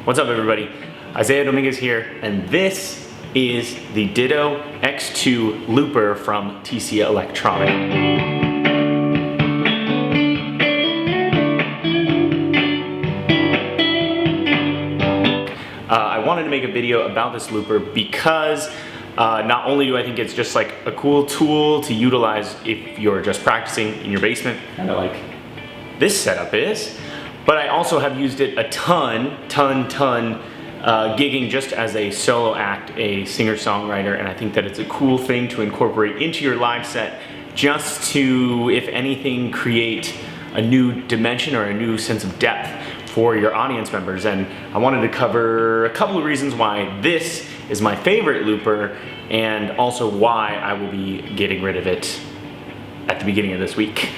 What's up everybody? Isaiah Dominguez here, and this is the Ditto X2 looper from TC Electronic. I wanted to make a video about this looper because not only do I think it's just like a cool tool to utilize if you're just practicing in your basement, kind of like this setup is, but I also have used it a ton, gigging just as a solo act, a singer-songwriter, and I think that it's a cool thing to incorporate into your live set just to, if anything, create a new dimension or a new sense of depth for your audience members. And I wanted to cover a couple of reasons why this is my favorite looper and also why I will be getting rid of it at the beginning of this week.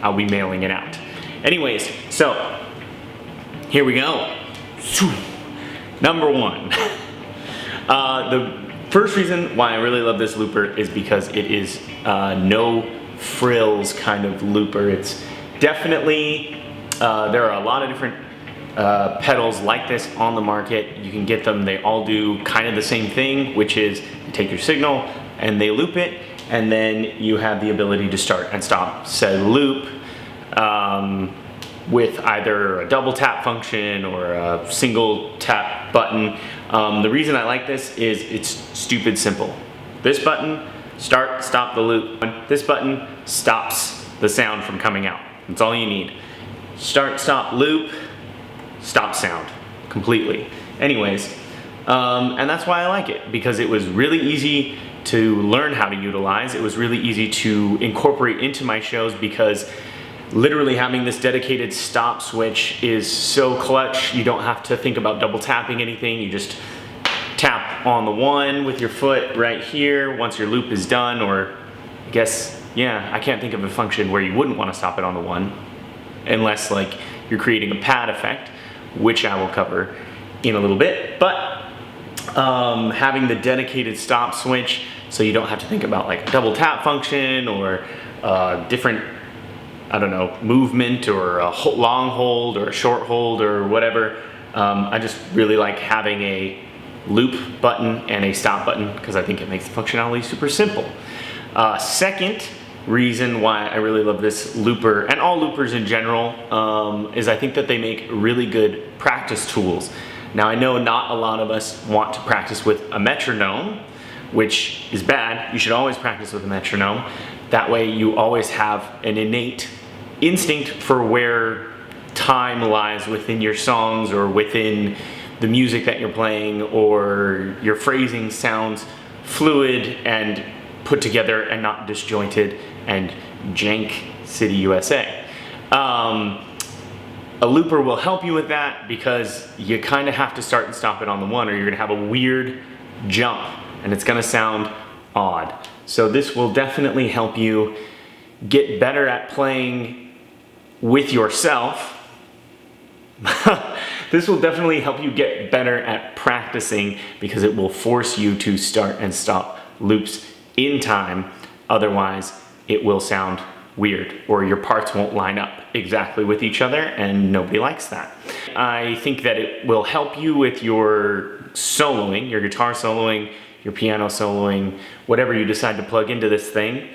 I'll be mailing it out. Anyways, so here we go. Number one. The first reason why I really love this looper is because it is no frills kind of looper. It's definitely, there are a lot of different pedals like this on the market. You can get them, they all do kind of the same thing, which is you take your signal and they loop it, and then you have the ability to start and stop said loop with either a double tap function or a single tap button. The reason I like this is it's stupid simple. This button, start, stop the loop. This button stops the sound from coming out. That's all you need. Start, stop, loop, stop sound completely. Anyways, and that's why I like it, because it was really easy to learn how to utilize. It was really easy to incorporate into my shows because literally having this dedicated stop switch is so clutch. You don't have to think about double tapping anything. You just tap on the one with your foot right here once your loop is done, or I guess, yeah, I can't think of a function where you wouldn't want to stop it on the one, unless like you're creating a pad effect, which I will cover in a little bit. But having the dedicated stop switch, so you don't have to think about like a double tap function or different, I don't know, movement or a long hold or a short hold or whatever. I just really like having a loop button and a stop button because I think it makes the functionality super simple. Second reason why I really love this looper, and all loopers in general, is I think that they make really good practice tools. Now I know not a lot of us want to practice with a metronome, which is bad. You should always practice with a metronome. That way you always have an innate instinct for where time lies within your songs or within the music that you're playing, or your phrasing sounds fluid and put together and not disjointed and jank city USA. A looper will help you with that because you kind of have to start and stop it on the one, or you're gonna have a weird jump and it's gonna sound odd. So this will definitely help you get better at playing with yourself. This will definitely help you get better at practicing because it will force you to start and stop loops in time. Otherwise, it will sound weird, or your parts won't line up exactly with each other, and nobody likes that. I think that it will help you with your soloing, your guitar soloing, your piano soloing, whatever you decide to plug into this thing.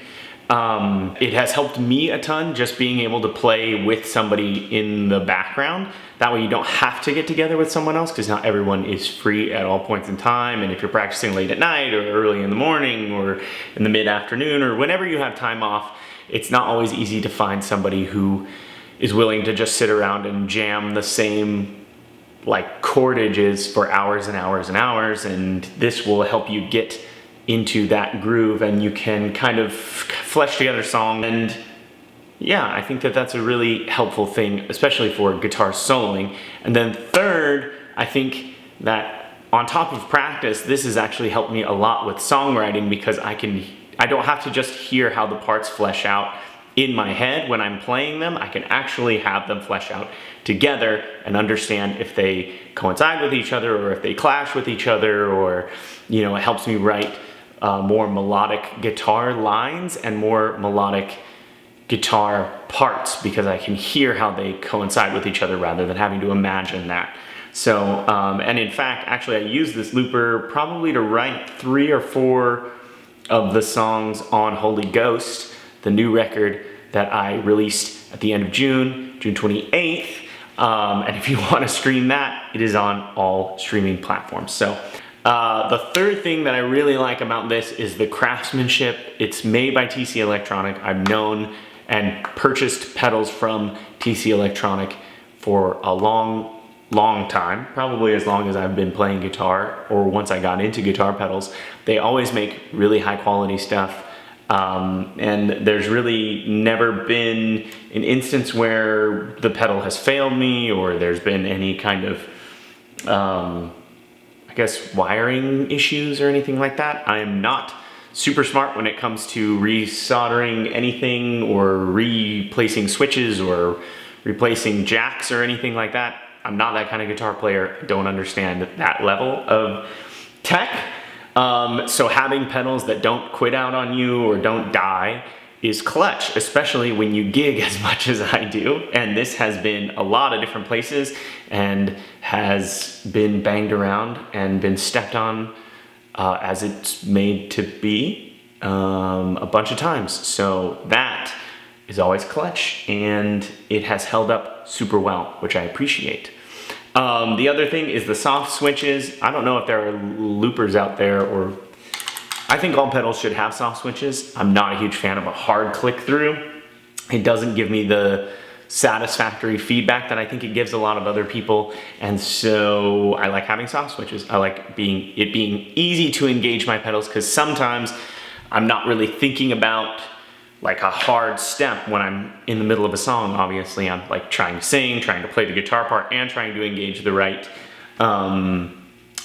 It has helped me a ton just being able to play with somebody in the background. That way you don't have to get together with someone else, because not everyone is free at all points in time. And if you're practicing late at night or early in the morning or in the mid-afternoon or whenever you have time off, it's not always easy to find somebody who is willing to just sit around and jam the same like chordages for hours and hours and hours. And this will help you get into that groove, and you can kind of flesh together song. And yeah, I think that that's a really helpful thing, especially for guitar soloing. And then third, I think that on top of practice, this has actually helped me a lot with songwriting, because I don't have to just hear how the parts flesh out in my head when I'm playing them. I can actually have them flesh out together and understand if they coincide with each other or if they clash with each other, or, you know, it helps me write more melodic guitar lines and more melodic guitar parts, because I can hear how they coincide with each other rather than having to imagine that. So, and in fact, actually I used this looper probably to write 3 or 4 of the songs on Holy Ghost, the new record that I released at the end of June 28th. And if you want to stream that, it is on all streaming platforms. So the third thing that I really like about this is the craftsmanship. It's made by TC Electronic. I've known and purchased pedals from TC Electronic for a long time, probably as long as I've been playing guitar, or once I got into guitar pedals. They always make really high quality stuff. And there's really never been an instance where the pedal has failed me, or there's been any kind of, I guess, wiring issues or anything like that. I am not super smart when it comes to resoldering anything or replacing switches or replacing jacks or anything like that. I'm not that kind of guitar player. I don't understand that level of tech. So having pedals that don't quit out on you or don't die is clutch, especially when you gig as much as I do. And this has been a lot of different places and has been banged around and been stepped on as it's made to be a bunch of times. So that is always clutch, and it has held up super well, which I appreciate. The other thing is the soft switches. I don't know if there are loopers out there, or I think all pedals should have soft switches. I'm not a huge fan of a hard click through. It doesn't give me the satisfactory feedback that I think it gives a lot of other people, and so I like having soft switches. I like it being easy to engage my pedals, because sometimes I'm not really thinking about like a hard step when I'm in the middle of a song. Obviously I'm like trying to sing, trying to play the guitar part, and trying to engage the right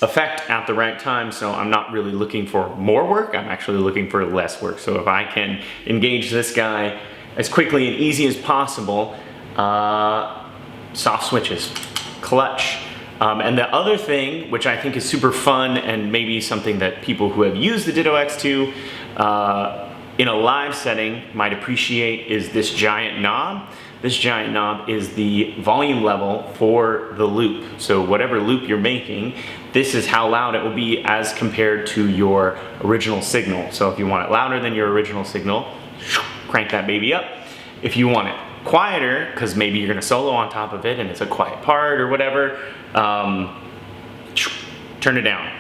effect at the right time. So I'm not really looking for more work, I'm actually looking for less work. So if I can engage this guy as quickly and easy as possible, soft switches, clutch. And the other thing, which I think is super fun and maybe something that people who have used the Ditto X2 in a live setting might appreciate, is this giant knob. This giant knob is the volume level for the loop. So whatever loop you're making, this is how loud it will be as compared to your original signal. So if you want it louder than your original signal, crank that baby up. If you want it quieter, because maybe you're gonna solo on top of it and it's a quiet part or whatever, turn it down.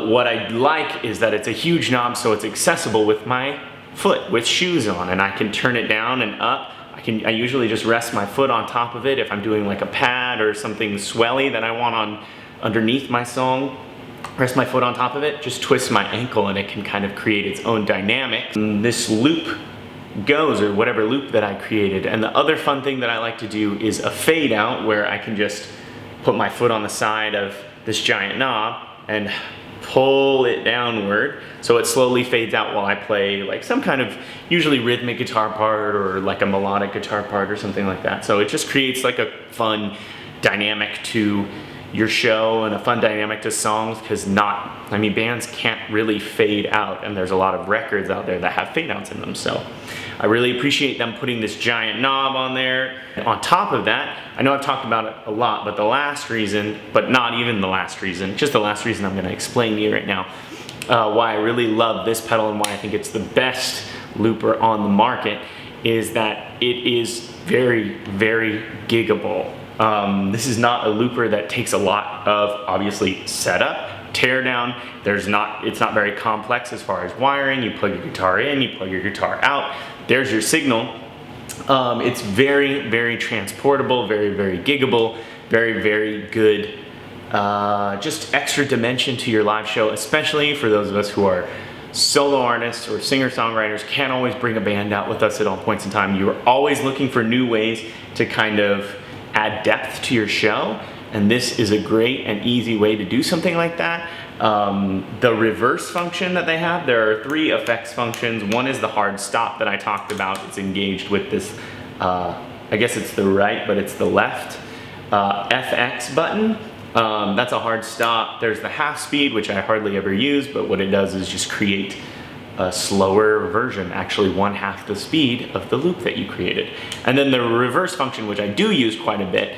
What I like is that it's a huge knob, so it's accessible with my foot, with shoes on, and I can turn it down and up. I usually just rest my foot on top of it if I'm doing like a pad or something swelly that I want on underneath my song. Rest my foot on top of it, just twist my ankle, and it can kind of create its own dynamic. And this loop goes, or whatever loop that I created. And the other fun thing that I like to do is a fade out, where I can just put my foot on the side of this giant knob and pull it downward so it slowly fades out while I play like some kind of usually rhythmic guitar part or like a melodic guitar part or something like that. So it just creates like a fun dynamic to your show and a fun dynamic to songs, because bands can't really fade out, and there's a lot of records out there that have fade outs in them. So I really appreciate them putting this giant knob on there. And on top of that, I know I've talked about it a lot, but the last reason, but not even the last reason, just the last reason I'm gonna explain to you right now, why I really love this pedal and why I think it's the best looper on the market, is that it is very, very giggable. This is not a looper that takes a lot of, obviously, setup, teardown. It's not very complex as far as wiring. You plug your guitar in, you plug your guitar out, there's your signal. It's very, very transportable, very, very giggable, very, very good, just extra dimension to your live show, especially for those of us who are solo artists or singer-songwriters, can't always bring a band out with us at all points in time. You're always looking for new ways to kind of add depth to your show, and this is a great and easy way to do something like that. The reverse function that they have, there are 3 effects functions. One is the hard stop that I talked about. It's engaged with this, I guess it's the right, but it's the left FX button. That's a hard stop. There's the half speed, which I hardly ever use, but what it does is just create a slower version, actually 1/2 the speed of the loop that you created. And then the reverse function, which I do use quite a bit,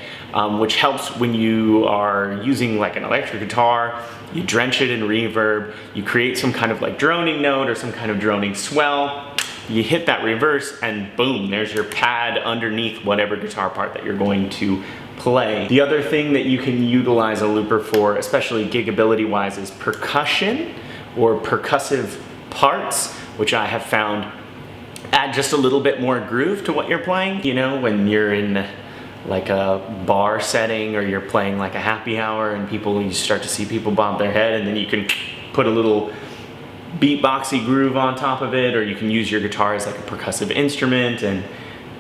which helps when you are using like an electric guitar, you drench it in reverb, you create some kind of like droning note or some kind of droning swell, you hit that reverse and boom, there's your pad underneath whatever guitar part that you're going to play. The other thing that you can utilize a looper for, especially gigability wise, is percussion or percussive parts, which I have found add just a little bit more groove to what you're playing. You know, when you're in like a bar setting or you're playing like a happy hour and you start to see people bob their head, and then you can put a little beatboxy groove on top of it, or you can use your guitar as like a percussive instrument, and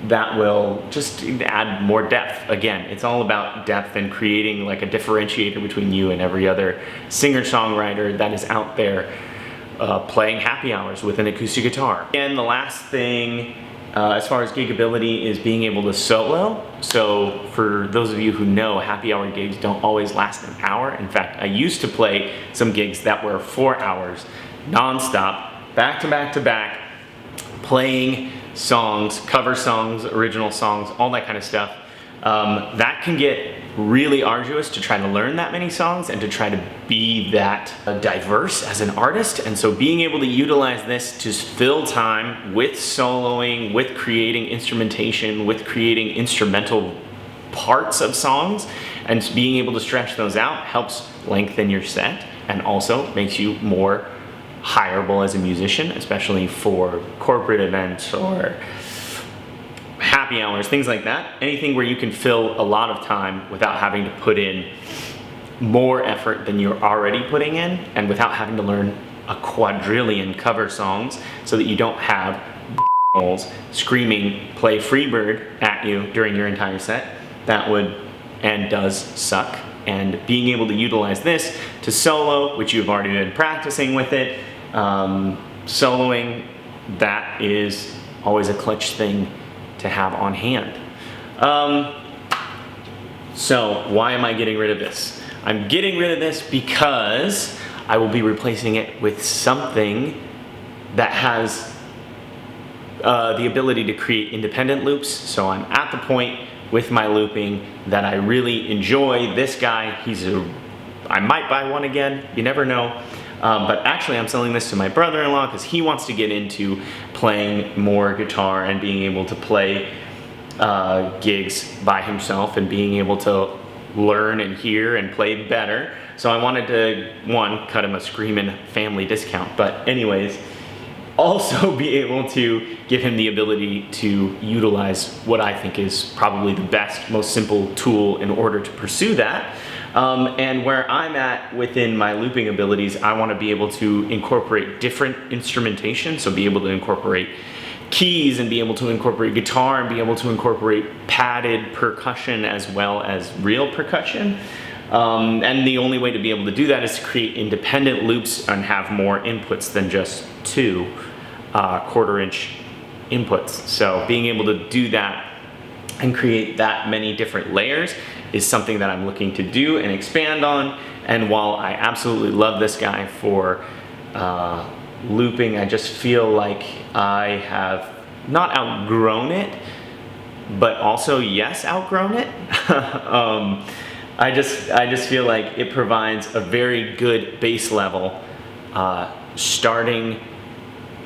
that will just add more depth. Again, it's all about depth and creating like a differentiator between you and every other singer-songwriter that is out there playing happy hours with an acoustic guitar. And the last thing, as far as gigability, is being able to solo. So for those of you who know, happy hour gigs don't always last an hour. In fact, I used to play some gigs that were 4 hours, non-stop, back to back to back, playing songs, cover songs, original songs, all that kind of stuff. That can get really arduous to try to learn that many songs and to try to be that diverse as an artist. And so being able to utilize this to fill time with soloing, with creating instrumentation, with creating instrumental parts of songs, and being able to stretch those out helps lengthen your set and also makes you more hireable as a musician, especially for corporate events or happy hours, things like that. Anything where you can fill a lot of time without having to put in more effort than you're already putting in, and without having to learn a quadrillion cover songs so that you don't have screaming "play Freebird" at you during your entire set. That would and does suck. And being able to utilize this to solo, which you've already been practicing with it, soloing, that is always a clutch thing to have on hand. So why am I getting rid of this? I'm getting rid of this because I will be replacing it with something that has the ability to create independent loops. So I'm at the point with my looping that I really enjoy. This guy, I might buy one again, you never know. But actually I'm selling this to my brother-in-law because he wants to get into playing more guitar and being able to play gigs by himself and being able to learn and hear and play better. So I wanted to, one, cut him a screaming family discount, but anyways, also be able to give him the ability to utilize what I think is probably the best, most simple tool in order to pursue that. And where I'm at within my looping abilities, I want to be able to incorporate different instrumentation, so be able to incorporate keys and be able to incorporate guitar and be able to incorporate padded percussion as well as real percussion. And the only way to be able to do that is to create independent loops and have more inputs than just two 1/4-inch inputs. So being able to do that and create that many different layers is something that I'm looking to do and expand on. And while I absolutely love this guy for looping, I just feel like I have not outgrown it, but also yes, outgrown it. I just feel like it provides a very good base level starting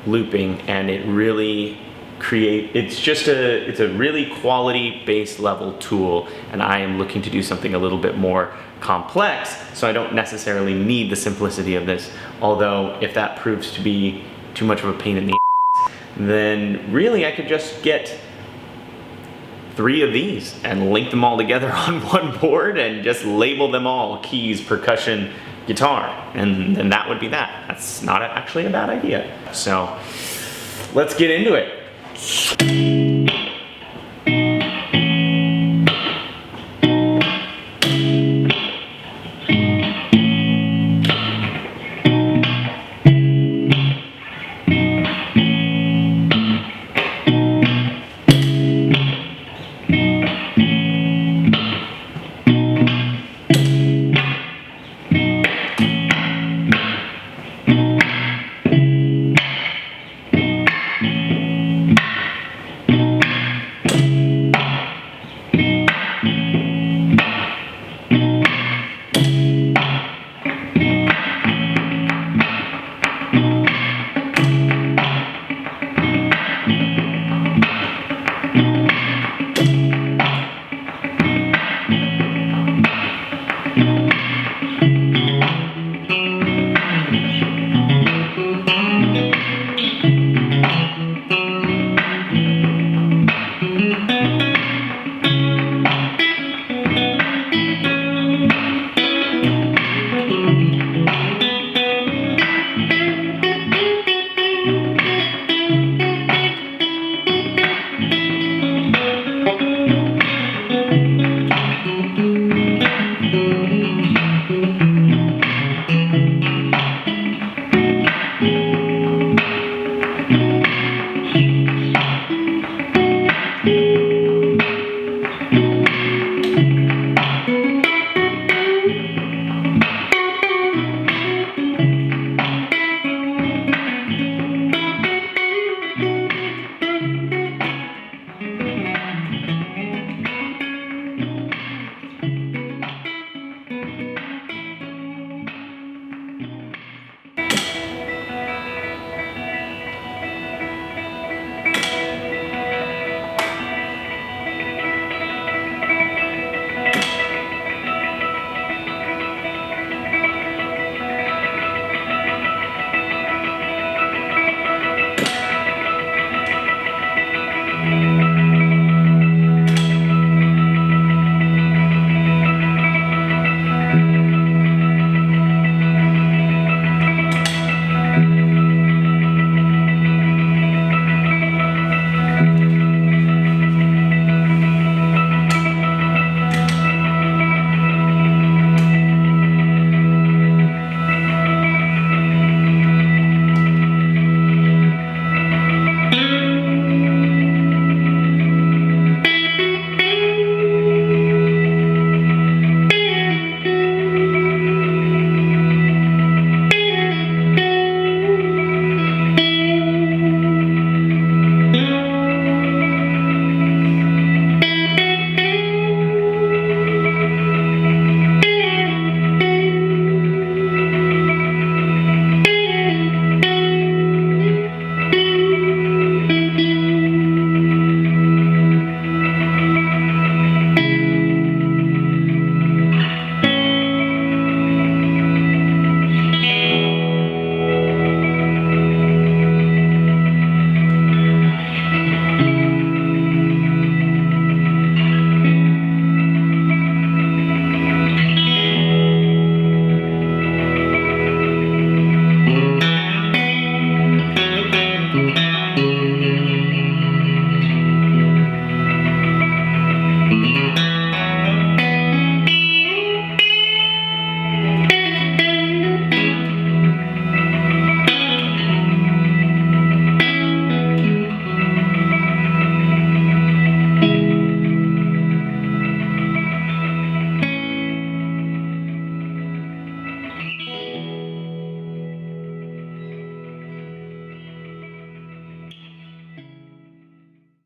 looping, and it really it's a really quality base level tool, and I am looking to do something a little bit more complex, so I don't necessarily need the simplicity of this. Although if that proves to be too much of a pain in the ass, then really I could just get 3 of these and link them all together on one board and just label them all keys, percussion, guitar, and then that would be that. That's not actually a bad idea. So let's get into it. Bye.